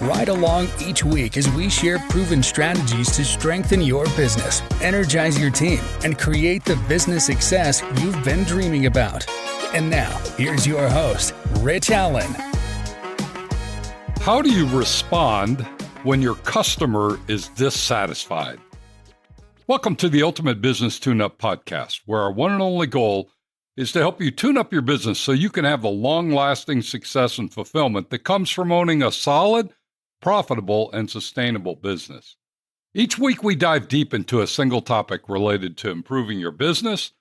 Ride along each week as we share proven strategies to strengthen your business, energize your team, and create the business success you've been dreaming about. And now, here's your host, Rich Allen. How do you respond when your customer is dissatisfied? Welcome to the Ultimate Business Tune-Up Podcast, where our one and only goal is to help you tune up your business so you can have the long-lasting success and fulfillment that comes from owning a solid, profitable, and sustainable business. Each week, we dive deep into a single topic related to improving your business,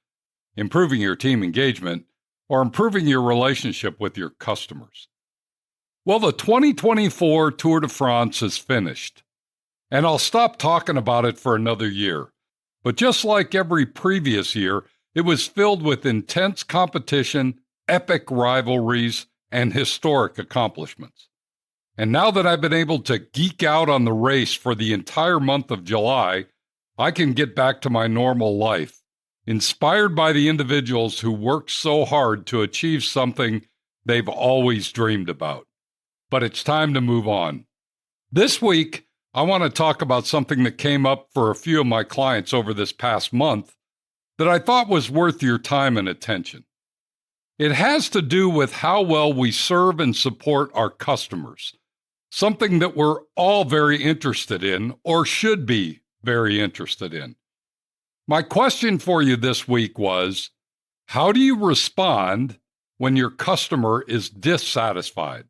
improving your team engagement, or improving your relationship with your customers. Well, the 2024 Tour de France is finished, and I'll stop talking about it for another year. But just like every previous year, it was filled with intense competition, epic rivalries, and historic accomplishments. And now that I've been able to geek out on the race for the entire month of July, I can get back to my normal life, inspired by the individuals who worked so hard to achieve something they've always dreamed about. But it's time to move on. This week, I want to talk about something that came up for a few of my clients over this past month that I thought was worth your time and attention. It has to do with how well we serve and support our customers, something that we're all very interested in or should be very interested in. My question for you this week was, how do you respond when your customer is dissatisfied?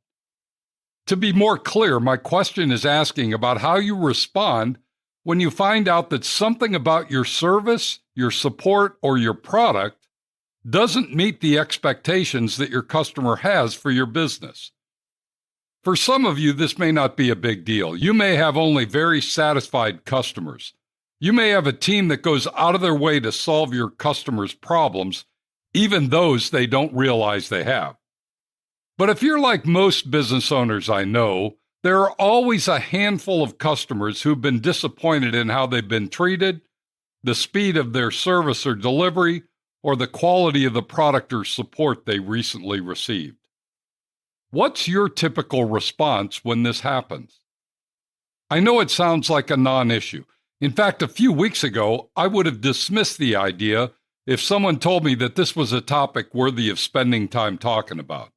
To be more clear, my question is asking about how you respond when you find out that something about your service, your support, or your product doesn't meet the expectations that your customer has for your business. For some of you, this may not be a big deal. You may have only very satisfied customers. You may have a team that goes out of their way to solve your customers' problems, even those they don't realize they have. But if you're like most business owners I know, there are always a handful of customers who've been disappointed in how they've been treated, the speed of their service or delivery, or the quality of the product or support they recently received. What's your typical response when this happens? I know it sounds like a non-issue. In fact, a few weeks ago, I would have dismissed the idea if someone told me that this was a topic worthy of spending time talking about.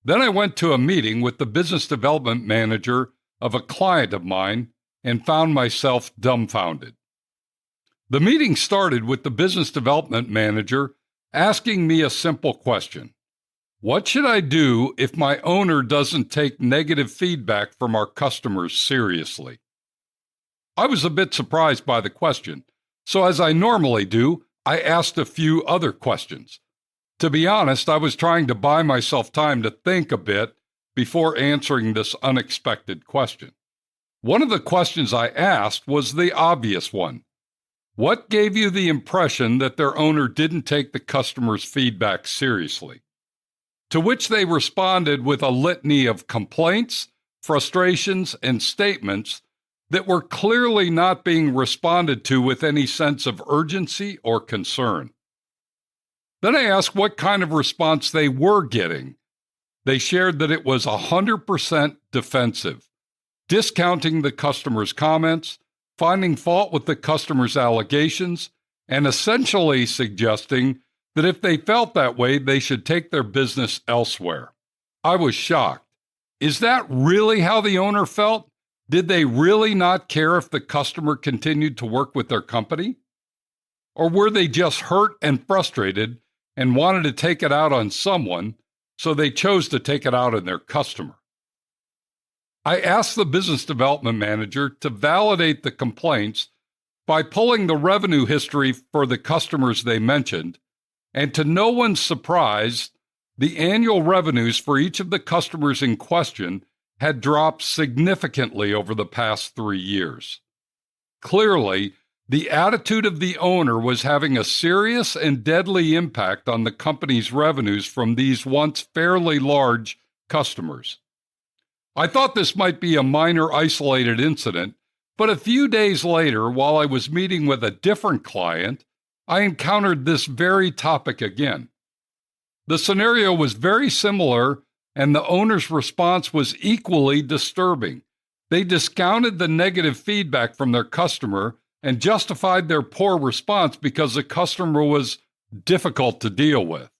Then I went to a meeting with the business development manager of a client of mine and found myself dumbfounded. The meeting started with the business development manager asking me a simple question. What should I do if my owner doesn't take negative feedback from our customers seriously? I was a bit surprised by the question, so as I normally do, I asked a few other questions. To be honest, I was trying to buy myself time to think a bit before answering this unexpected question. One of the questions I asked was the obvious one. What gave you the impression that their owner didn't take the customer's feedback seriously? To which they responded with a litany of complaints, frustrations, and statements that were clearly not being responded to with any sense of urgency or concern. Then I asked what kind of response they were getting. They shared that it was 100% defensive, discounting the customer's comments, finding fault with the customer's allegations, and essentially suggesting that if they felt that way, they should take their business elsewhere. I was shocked. Is that really how the owner felt? Did they really not care if the customer continued to work with their company? Or were they just hurt and frustrated and wanted to take it out on someone, so they chose to take it out on their customer? I asked the business development manager to validate the complaints by pulling the revenue history for the customers they mentioned, and to no one's surprise, the annual revenues for each of the customers in question had dropped significantly over the past 3 years. Clearly, the attitude of the owner was having a serious and deadly impact on the company's revenues from these once fairly large customers. I thought this might be a minor isolated incident, but a few days later, while I was meeting with a different client, I encountered this very topic again. The scenario was very similar, and the owner's response was equally disturbing, They discounted the negative feedback from their customer and justified their poor response because the customer was difficult to deal with.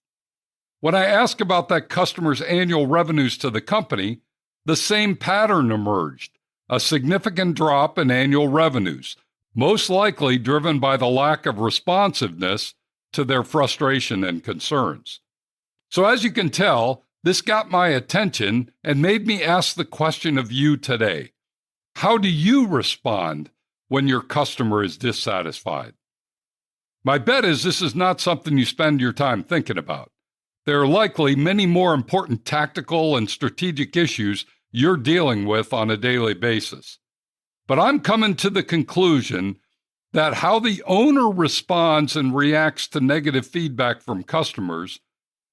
When I asked about that customer's annual revenues to the company, the same pattern emerged, a significant drop in annual revenues, most likely driven by the lack of responsiveness to their frustration and concerns. So as you can tell, this got my attention and made me ask the question of you today. How do you respond when your customer is dissatisfied? My bet is this is not something you spend your time thinking about. There are likely many more important tactical and strategic issues you're dealing with on a daily basis. But I'm coming to the conclusion that how the owner responds and reacts to negative feedback from customers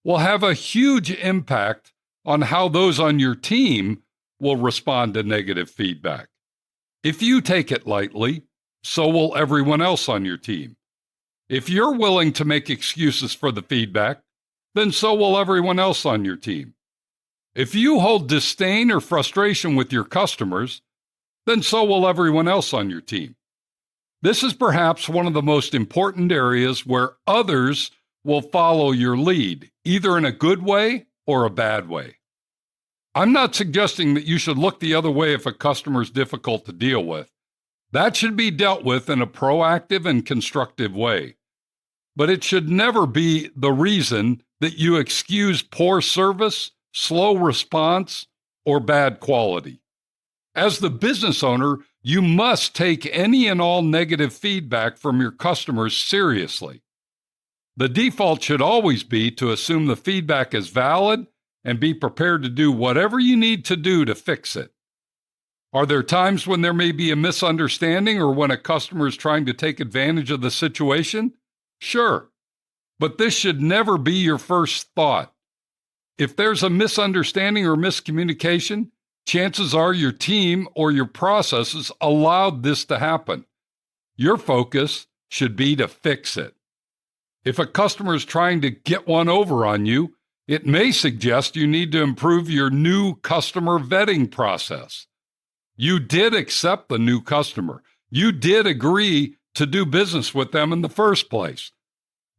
will have a huge impact on how those on your team will respond to negative feedback. If you take it lightly, so will everyone else on your team. If you're willing to make excuses for the feedback, then so will everyone else on your team. If you hold disdain or frustration with your customers, then so will everyone else on your team. This is perhaps one of the most important areas where others will follow your lead, either in a good way or a bad way. I'm not suggesting that you should look the other way if a customer is difficult to deal with. That should be dealt with in a proactive and constructive way. But it should never be the reason that you excuse poor service, slow response, or bad quality. As the business owner, you must take any and all negative feedback from your customers seriously. The default should always be to assume the feedback is valid and be prepared to do whatever you need to do to fix it. Are there times when there may be a misunderstanding or when a customer is trying to take advantage of the situation? Sure, but this should never be your first thought. If there's a misunderstanding or miscommunication, chances are your team or your processes allowed this to happen. Your focus should be to fix it. If a customer is trying to get one over on you, it may suggest you need to improve your new customer vetting process. You did accept the new customer. You did agree to do business with them in the first place.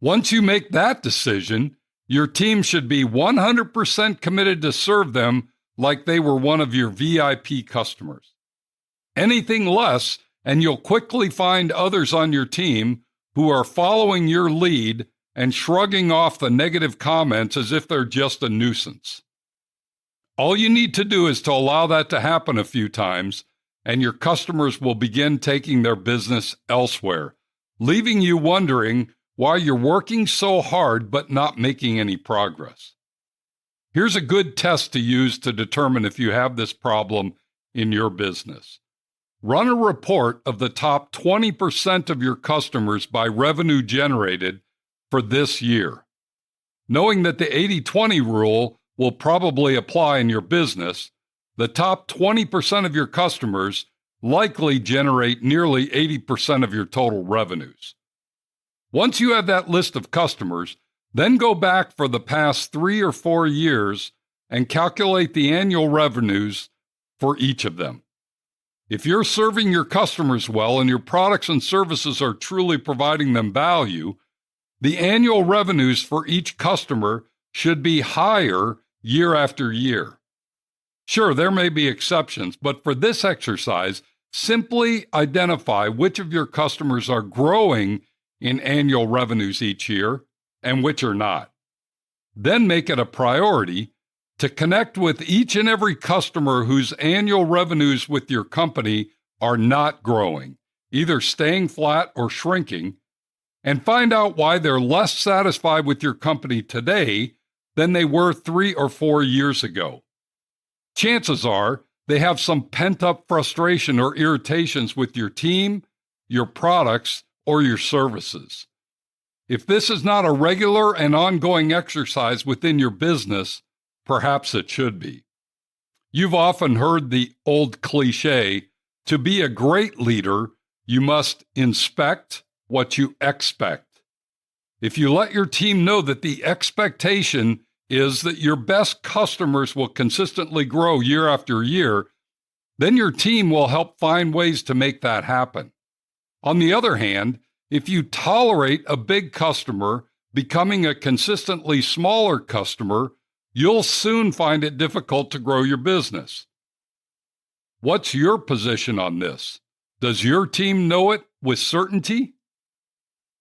Once you make that decision, your team should be 100% committed to serve them like they were one of your VIP customers. Anything less, and you'll quickly find others on your team who are following your lead and shrugging off the negative comments as if they're just a nuisance. All you need to do is to allow that to happen a few times, and your customers will begin taking their business elsewhere, leaving you wondering why you're working so hard but not making any progress. Here's a good test to use to determine if you have this problem in your business. Run a report of the top 20% of your customers by revenue generated for this year. Knowing that the 80-20 rule will probably apply in your business, the top 20% of your customers likely generate nearly 80% of your total revenues. Once you have that list of customers, then go back for the past 3 or 4 years and calculate the annual revenues for each of them. If you're serving your customers well and your products and services are truly providing them value, the annual revenues for each customer should be higher year after year. Sure, there may be exceptions, but for this exercise, simply identify which of your customers are growing in annual revenues each year and which are not. Then make it a priority to connect with each and every customer whose annual revenues with your company are not growing, either staying flat or shrinking, and find out why they're less satisfied with your company today than they were 3 or 4 years ago. Chances are they have some pent-up frustration or irritations with your team, your products, or your services. If this is not a regular and ongoing exercise within your business, perhaps it should be. You've often heard the old cliche, to be a great leader, you must inspect what you expect. If you let your team know that the expectation is that your best customers will consistently grow year after year, then your team will help find ways to make that happen. On the other hand, if you tolerate a big customer becoming a consistently smaller customer, you'll soon find it difficult to grow your business. What's your position on this? Does your team know it with certainty?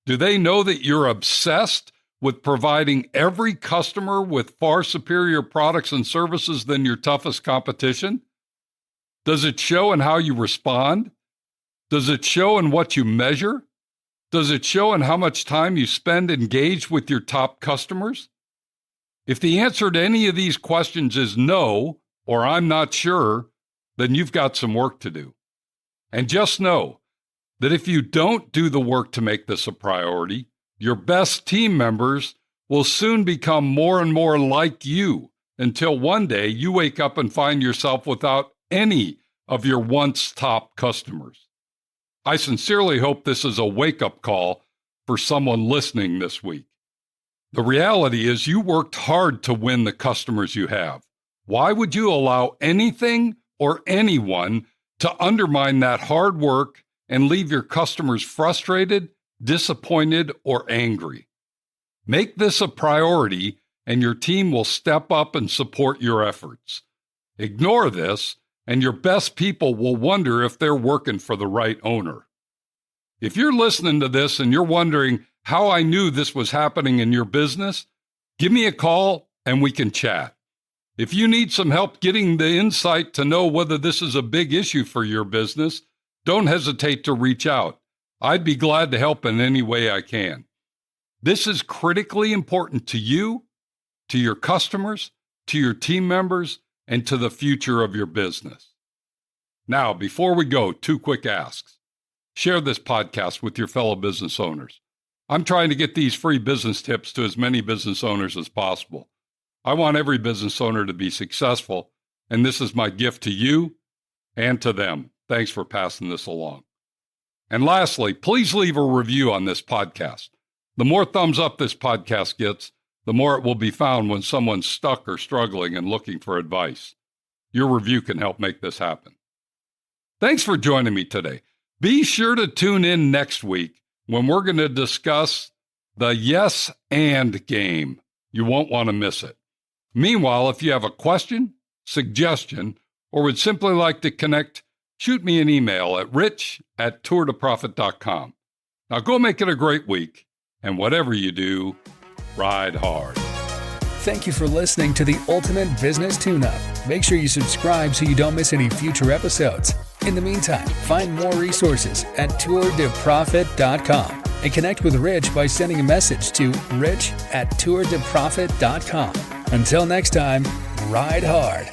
Do they know that you're obsessed with providing every customer with far superior products and services than your toughest competition? Does it show in how you respond? Does it show in what you measure? Does it show in how much time you spend engaged with your top customers? If the answer to any of these questions is no, or I'm not sure, then you've got some work to do. And just know that if you don't do the work to make this a priority, your best team members will soon become more and more like you until one day you wake up and find yourself without any of your once top customers. I sincerely hope this is a wake-up call for someone listening this week. The reality is you worked hard to win the customers you have. Why would you allow anything or anyone to undermine that hard work and leave your customers frustrated, disappointed, or angry? Make this a priority, and your team will step up and support your efforts. Ignore this, and your best people will wonder if they're working for the right owner. If you're listening to this and you're wondering how I knew this was happening in your business, give me a call and we can chat. If you need some help getting the insight to know whether this is a big issue for your business, don't hesitate to reach out. I'd be glad to help in any way I can. This is critically important to you, to your customers, to your team members, and to the future of your business. Now, before we go, 2 quick asks. Share this podcast with your fellow business owners. I'm trying to get these free business tips to as many business owners as possible. I want every business owner to be successful, and this is my gift to you and to them. Thanks for passing this along. And lastly, please leave a review on this podcast. The more thumbs up this podcast gets, the more it will be found when someone's stuck or struggling and looking for advice. Your review can help make this happen. Thanks for joining me today. Be sure to tune in next week when we're going to discuss the yes and game. You won't want to miss it. Meanwhile, if you have a question, suggestion, or would simply like to connect, shoot me an email at rich@tourtoprofit.com. Now go make it a great week, and whatever you do, ride hard. Thank you for listening to the Ultimate Business Tune-Up. Make sure you subscribe so you don't miss any future episodes. In the meantime, find more resources at tourtoprofit.com and connect with Rich by sending a message to rich@tourtoprofit.com. Until next time, ride hard.